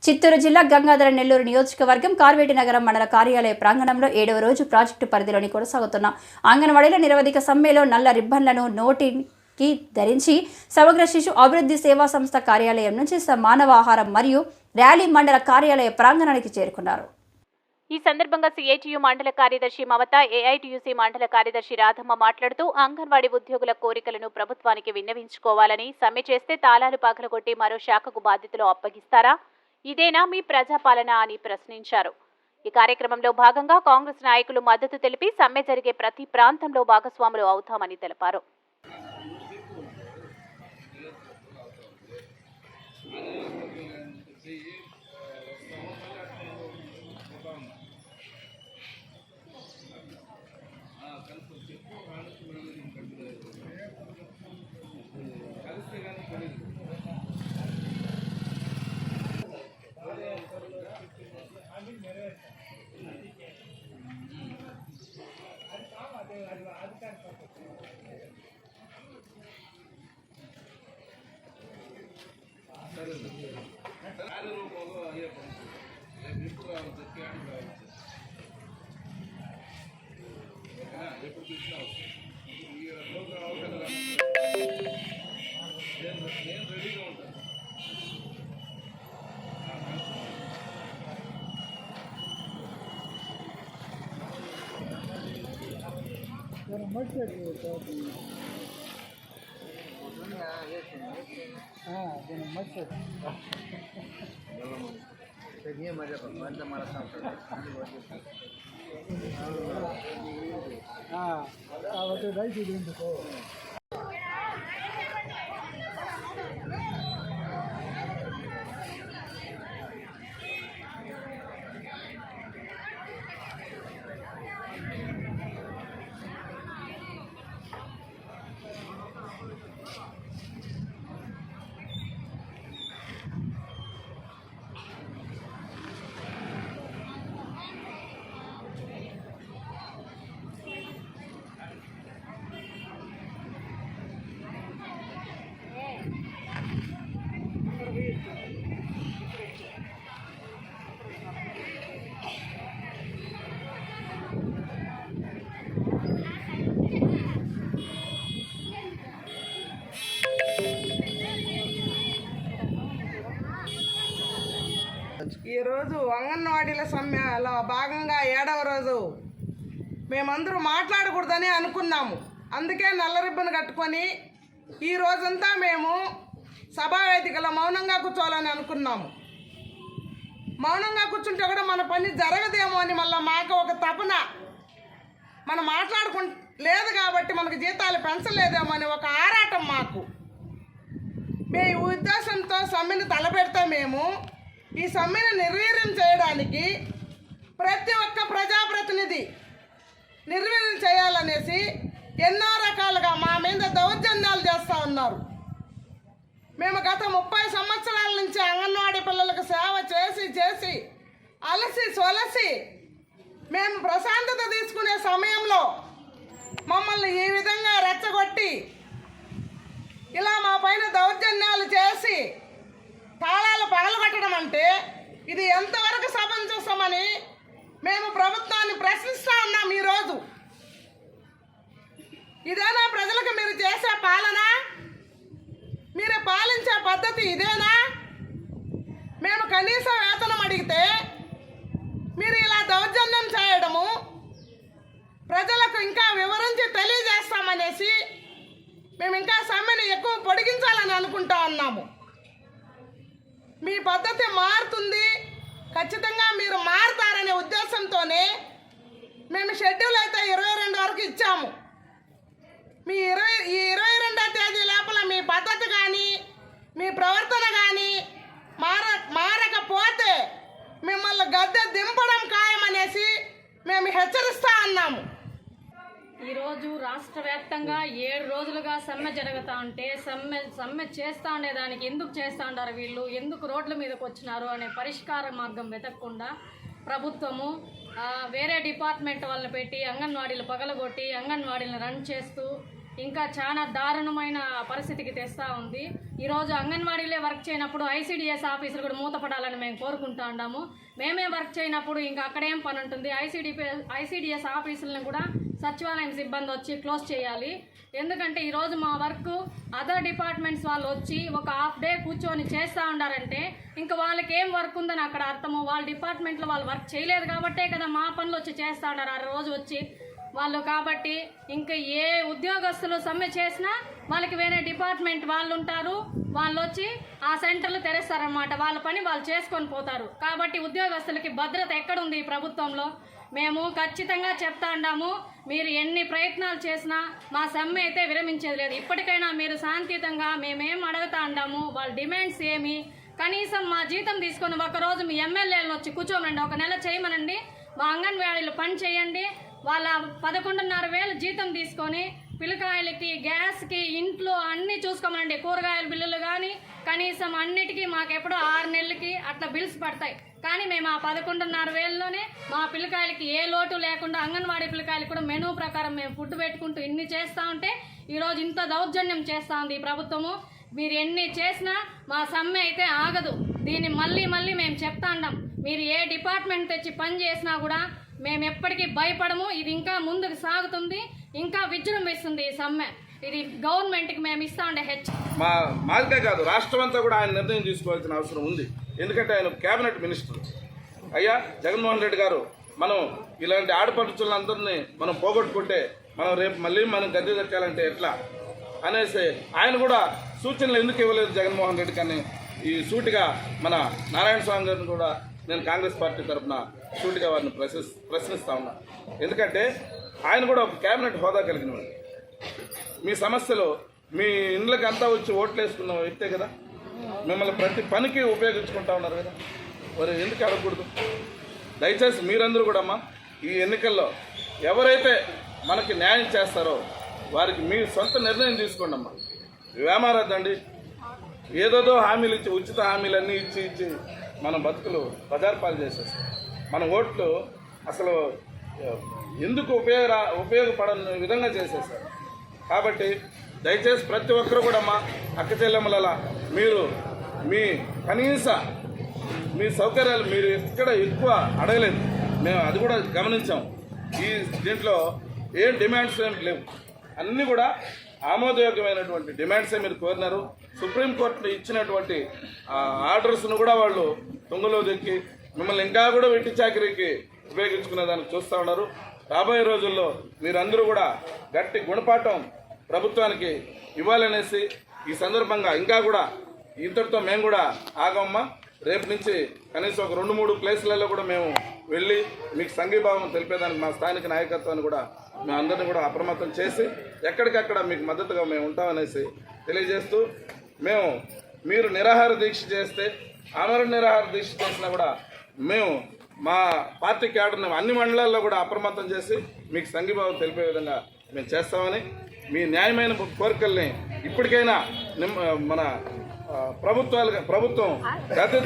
చిత్తూరు జిల్లా గంగాధర నెల్లూరు నియోజకవర్గం కార్వేటి నగరం మండల కార్యాలయ ప్రాంగణంలో 7వ రోజు ప్రాజెక్టు పరిధిలోని కొనసాగుతున్న అంగన్వాడీల నిరవధిక సమ్మెలో నల్ల రిబ్బన్లను నోటికి ధరించి సమగ్ర శిశు అభివృద్ధి సేవా సంస్థ కార్యాలయం నుంచి మానవ ఆహారం మరియు ర్యాలీ మండల కార్యాలయ ప్రాంగణానికి చేరుకున్నారు. ఈ సందర్భంగా సిఐటియు మండల కార్యదర్శి మమత, ఏఐటియుసి మండల కార్యదర్శి రాధమ్మ మాట్లాడుతూ అంగన్వాడీ ఉద్యోగుల కోరికలను ప్రభుత్వానికి విన్నవించుకోవాలని, సమ్మె చేస్తే తాళాలు పగలగొట్టి మరో శాఖకు బాధ్యతలు అప్పగిస్తారా, ఇదేనా మీ ప్రజాపాలన అని ప్రశ్నించారు. ఈ కార్యక్రమంలో భాగంగా కాంగ్రెస్ నాయకులు మద్దతు తెలిపి సమ్మె జరిగే ప్రతి ప్రాంతంలో భాగస్వాములు అవుతామని తెలిపారు. ఈరోజు అంగన్వాడీల సమ్మెలో భాగంగా 7వ రోజు మేమందరూ మాట్లాడకూడదని అనుకున్నాము. అందుకే నల్ల రిబ్బన్ కట్టుకొని ఈ రోజంతా మేము సభావేదికలో మౌనంగా కూర్చోవాలని అనుకున్నాము. మౌనంగా కూర్చుంటే కూడా మన పని జరగదేమో అని మళ్ళీ మాకు ఒక తపన, మనం లేదు కాబట్టి మనకు జీతాలు పెంచలేదేమో అని ఒక ఆరాటం మాకు. ఈ ఉద్దేశంతో సమ్మెను తలపెడతా మేము ఈ సమ్మెను నిర్వీర్యం చేయడానికి ప్రతి ఒక్క ప్రజాప్రతినిధి నిర్వీర్యం చేయాలనేసి ఎన్నో రకాలుగా మా మీద దౌర్జన్యాలు చేస్తూ ఉన్నారు. మేము గత 30 సంవత్సరాల నుంచి అంగన్వాడీ పిల్లలకు సేవ చేసి అలసి సొలసి మేము ప్రశాంతత తీసుకునే సమయంలో మమ్మల్ని ఈ విధంగా రెచ్చగొట్టి ఇలా మా పైన దౌర్జన్యాలు చేసి తాళాలు పగలగొట్టడం అంటే ఇది ఎంతవరకు సమంజసమని మేము ప్రభుత్వాన్ని ప్రశ్నిస్తూ ఉన్నాం. ఈరోజు ఇదేనా ప్రజలకు మీరు చేసే పాలన? మీరు పాలించే పద్ధతి ఇదేనా? మేము కనీస వేతనం అడిగితే మీరు ఇలా దౌర్జన్యం చేయడము, ప్రజలకు ఇంకా వివరించి తెలియజేస్తామనేసి మేము ఇంకా సమ్మెను ఎక్కువ పొడిగించాలని అనుకుంటా ఉన్నాము. మీ పద్ధతి మారుతుంది, ఖచ్చితంగా మీరు మారుతారనే ఉద్దేశంతోనే మేము షెడ్యూల్ అయితే 22 వరకు ఇచ్చాము. మీ 22వ తేదీ లోపల మీ పద్ధతి కానీ మీ ప్రవర్తన కానీ మారకపోతే మిమ్మల్ని గద్దె దింపడం ఖాయమనేసి మేము హెచ్చరిస్తా ఉన్నాము. ఈరోజు రాష్ట్ర వ్యాప్తంగా 7 రోజులుగా సమ్మె జరుగుతూ ఉంటే సమ్మె చేస్తూ ఉండేదానికి ఎందుకు చేస్తూ ఉంటారు వీళ్ళు, ఎందుకు రోడ్ల మీదకి వచ్చినారు అనే పరిష్కార మార్గం వెతకకుండా ప్రభుత్వము వేరే డిపార్ట్మెంట్ వాళ్ళని పెట్టి అంగన్వాడీలు పగలగొట్టి అంగన్వాడీలను రన్ చేస్తూ ఇంకా చాలా దారుణమైన పరిస్థితికి తెస్తూ ఉంది. ఈరోజు అంగన్వాడీలే వర్క్ చేయనప్పుడు ఐసీడీఎస్ ఆఫీసులు కూడా మూతపడాలని మేము కోరుకుంటా ఉన్నాము. మేమే వర్క్ చేయనప్పుడు ఇంకా అక్కడేం పని ఉంటుంది? ఐసీడీఎస్ ఆఫీసులను కూడా సచివాలయం సిబ్బంది వచ్చి క్లోజ్ చేయాలి. ఎందుకంటే ఈరోజు మా వర్క్ అదర్ డిపార్ట్మెంట్స్ వాళ్ళు వచ్చి ఒక హాఫ్ డే కూర్చొని చేస్తూ ఉండారంటే ఇంకా వాళ్ళకి ఏం వర్క్ ఉందని అక్కడ అర్థము. వాళ్ళ డిపార్ట్మెంట్లో వాళ్ళు వర్క్ చేయలేదు కాబట్టే కదా మా పనులు వచ్చి చేస్తూ ఉన్నారు ఆ రోజు వచ్చి వాళ్ళు. కాబట్టి ఇంకా ఏ ఉద్యోగస్తులు సమ్మె చేసినా వాళ్ళకి వేరే డిపార్ట్మెంట్ వాళ్ళు ఉంటారు, వాళ్ళు వచ్చి ఆ సెంటర్లు తెరుస్తారన్నమాట. వాళ్ళ పని వాళ్ళు చేసుకొని పోతారు. కాబట్టి ఉద్యోగస్తులకి భద్రత ఎక్కడుంది ఈ ప్రభుత్వంలో? మేము ఖచ్చితంగా చెప్తా ఉన్నాము, మీరు ఎన్ని ప్రయత్నాలు చేసినా మా సమ్మె అయితే విరమించేది లేదు. ఇప్పటికైనా మీరు శాంతియుతంగా మేమేం అడుగుతా ఉన్నాము, వాళ్ళ డిమాండ్స్ ఏమి, కనీసం మా జీతం తీసుకొని ఒకరోజు మీ ఎమ్మెల్యేలను వచ్చి కూర్చోమనండి, ఒక నెల చేయమనండి, మా అంగన్వాడీలు పని చేయండి, వాళ్ళ 11,500 జీతం తీసుకొని పిల్లకాయలకి గ్యాస్కి ఇంట్లో అన్నీ చూసుకోమనండి. కూరగాయల బిల్లులు కానీ కనీసం అన్నిటికీ మాకెప్పుడో 6 నెలలకి అట్లా బిల్స్ పడతాయి. కానీ మేము ఆ 11,500లోనే మా పిల్లకాయలకి ఏ లోటు లేకుండా అంగన్వాడీ పిల్లకాయలకి కూడా మెనూ ప్రకారం మేము ఫుడ్ పెట్టుకుంటూ ఇన్ని చేస్తూ ఉంటే ఈరోజు ఇంత దౌర్జన్యం చేస్తూ ఉంది ఈ ప్రభుత్వము. మీరు ఎన్ని చేసినా మా సమ్మె అయితే ఆగదు. దీన్ని మళ్ళీ మళ్ళీ మేము చెప్తా ఉన్నాం. మీరు ఏ డిపార్ట్మెంట్ తెచ్చి పని చేసినా కూడా మేము ఎప్పటికీ భయపడము. ఇది ఇంకా ముందుకు సాగుతుంది, ఇంకా విజృంభిస్తుంది ఈ సమ్మె. ఇది గవర్నమెంట్కి మేము ఇస్తా ఉండే మాదికే కాదు, రాష్ట్రం అంతా కూడా ఆయన నిర్ణయం తీసుకోవాల్సిన అవసరం ఉంది. ఎందుకంటే ఆయన క్యాబినెట్ మినిస్టర్. అయ్యా జగన్మోహన్ రెడ్డి గారు, మనం ఇలాంటి ఆడపడుచులందరినీ మనం పోగొట్టుకుంటే మనం రేపు మళ్ళీ మనం గద్దె దక్కాలంటే ఎట్లా అనేసి ఆయన కూడా సూచనలు ఎందుకు ఇవ్వలేదు జగన్మోహన్ రెడ్డి కానీ ఈ సూటిగా మన నారాయణ స్వామి గారిని కూడా నేను కాంగ్రెస్ పార్టీ తరఫున సూటిగా వారిని ప్రశ్నిస్తా ఉన్నా. ఎందుకంటే ఆయన కూడా ఒక క్యాబినెట్ హోదా కలిగిన వాడు. మీ సమస్యలు మీ ఇండ్లకి అంతా వచ్చి ఓట్లు వేసుకున్న వ్యక్తే కదా, మిమ్మల్ని ప్రతి పనికి ఉపయోగించుకుంటా ఉన్నారు కదా, మరి ఎందుకు అడగకూడదు? దయచేసి మీరందరూ కూడా అమ్మా ఈ ఎన్నికల్లో ఎవరైతే మనకి న్యాయం చేస్తారో వారికి మీ సొంత నిర్ణయం తీసుకోండి అమ్మా. వేమారద్దండి, ఏదోదో హామీలు ఇచ్చి ఉచిత హామీలన్నీ ఇచ్చి మన బతుకులు బజార్పాలు చేసేస్తాం. మన ఓట్లు అసలు ఎందుకు ఉపయోగపడని విధంగా చేసేస్తారు. కాబట్టి దయచేసి ప్రతి ఒక్కరు కూడా మా అక్క చెల్లెమ్మల మీరు మీ కనీస మీ సౌకర్యాలు మీరు ఎక్కడ ఎక్కువ అడగలేదు, మేము అది కూడా గమనించాం. దీంట్లో ఏం డిమాండ్స్ ఏం లేవు, అన్నీ కూడా ఆమోదయోగ్యమైనటువంటి డిమాండ్సే మీరు కోరినారు. సుప్రీంకోర్టు ఇచ్చినటువంటి ఆర్డర్స్ను కూడా వాళ్ళు తుంగలో దెక్కి మిమ్మల్ని ఇంకా కూడా వెట్టి చాకరీకి ఉపయోగించుకునే దానికి చూస్తూ ఉన్నారు. రాబోయే రోజుల్లో మీరందరూ కూడా గట్టి గుణపాఠం ప్రభుత్వానికి ఇవ్వాలనేసి ఈ సందర్భంగా ఇంకా కూడా ఇంతటితో మేము కూడా ఆగమ్మా. రేపు నుంచి కనీసం ఒక 2-3 ప్లేసులలో కూడా మేము వెళ్ళి మీకు సంఘీభావం తెలిపేదానికి మా స్థానిక నాయకత్వాన్ని కూడా మేము అందరినీ కూడా అప్రమత్తం చేసి ఎక్కడికక్కడ మీకు మద్దతుగా మేము ఉంటామనేసి తెలియజేస్తూ, మీరు నిరాహార దీక్ష చేస్తే ఆమరణ నిరాహార దీక్ష చేసినా కూడా మేము మా పార్టీ క్యాడర్ని అన్ని మండలాల్లో కూడా అప్రమత్తం చేసి మీకు సంఘీభావం తెలిపే విధంగా మేము చేస్తామని, మీ న్యాయమైన కోరికల్ని ఇప్పటికైనా మన ప్రభుత్వం గద్దె